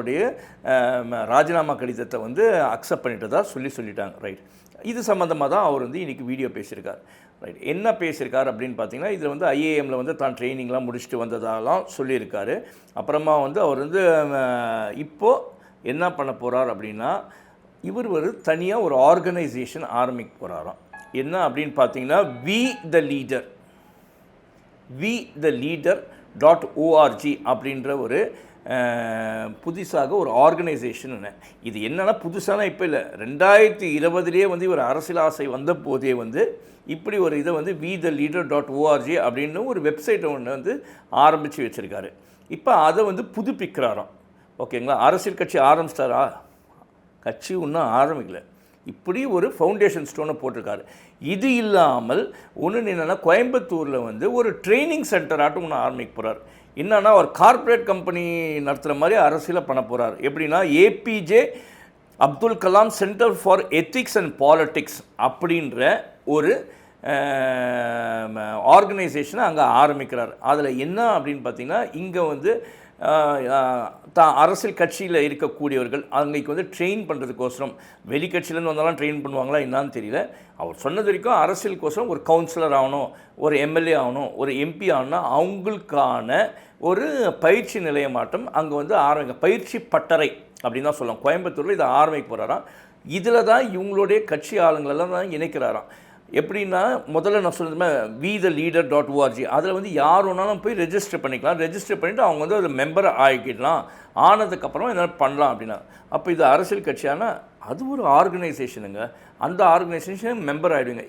அவருடைய ராஜினாமா கடிதத்தை வந்து அக்செப்ட் பண்ணிட்டதா சொல்லிட்டாங்க. ரைட். இது சம்மந்தமாக தான் அவர் வந்து இன்றைக்கி வீடியோ பேசியிருக்கார். ரைட். என்ன பேசியிருக்கார் அப்படின்னு பார்த்தீங்கன்னா, இதில் வந்து ஐஏஎம்மில் வந்து தான் ட்ரைனிங்லாம் முடிச்சுட்டு வந்ததாலாம் சொல்லியிருக்காரு. அப்புறமா வந்து அவர் வந்து இப்போது என்ன பண்ண போகிறார் அப்படின்னா, இவர் ஒரு தனியாக ஒரு ஆர்கனைசேஷன் ஆரம்பிக்க போகிறாராம். என்ன அப்படின்னு பார்த்தீங்கன்னா, we the leader.org அப்படின்ற ஒரு புதுசாக ஒரு ஆர்கனைசேஷன். இது என்னென்னா புதுசானா இப்போ இல்லை, 2020 வந்து இவர் அரசியல் ஆசை வந்த போதே வந்து இப்படி ஒரு இதை வந்து we-the-leader.org அப்படின்னு ஒரு வெப்சைட்டை ஒன்று வந்து ஆரம்பித்து வச்சுருக்காரு. இப்போ அதை வந்து புதுப்பிக்கிறாராம். ஓகேங்களா. அரசியல் கட்சி ஆரம்பிச்சிட்டாரா? கட்சி இன்னும் ஆரம்பிக்கல. இப்படி ஒரு ஃபவுண்டேஷன் ஸ்டோனை போட்டிருக்காரு. இது இல்லாமல் ஒன்று என்னென்னா, கோயம்புத்தூரில் வந்து ஒரு ட்ரைனிங் சென்டராட்டும் ஒன்று ஆரம்பிக்க போகிறார். என்னன்னா, ஒரு கார்ப்பரேட் கம்பெனி நடத்துகிற மாதிரி அரசியலை பண்ண போகிறார். எப்படின்னா, APJ Abdul Kalam centre for ethics and politics அப்படின்ற ஒரு ஆர்கனைசேஷனை அங்கே ஆரம்பிக்கிறார். அதில் என்ன அப்படின்னு பார்த்தீங்கன்னா, இங்கே வந்து அரசியல் கட்சியில் இருக்கக்கூடியவர்கள் அன்றைக்கு வந்து ட்ரெயின் பண்ணுறதுக்கோசரம், வெளிக்கட்சியிலேருந்து வந்தாலும் ட்ரெயின் பண்ணுவாங்களா என்னான்னு தெரியல. அவர் சொன்னது வரைக்கும் அரசியலுக்கோசரம் ஒரு கவுன்சிலர் ஆகணும், ஒரு எம்எல்ஏ ஆகணும், ஒரு எம்பி ஆகணும்னா அவங்களுக்கான ஒரு பயிற்சி நிலையமாட்டம் அங்கே வந்து பயிற்சி பட்டறை அப்படின்னு தான் சொல்லலாம். கோயம்புத்தூரில் இதை ஆரம்பிக்க போகிறாராம். இதில் தான் இவங்களுடைய கட்சி ஆளுங்களெல்லாம் தான் இணைக்கிறாராம். எப்படின்னா, முதல்ல நான் சொன்னதுமே we-the-leader.org அதில் வந்து யார் வேணாலும் போய் ரெஜிஸ்டர் பண்ணிக்கலாம். ரெஜிஸ்டர் பண்ணிவிட்டு அவங்க வந்து அதில் மெம்பரை ஆகிக்கிடலாம். ஆனதுக்கப்புறம் என்ன பண்ணலாம் அப்படின்னா, அப்போ இது அரசியல் கட்சியானா அது ஒரு ஆர்கனைசேஷனுங்க. அந்த ஆர்கனைசேஷன் மெம்பர் ஆகிடுவீங்க.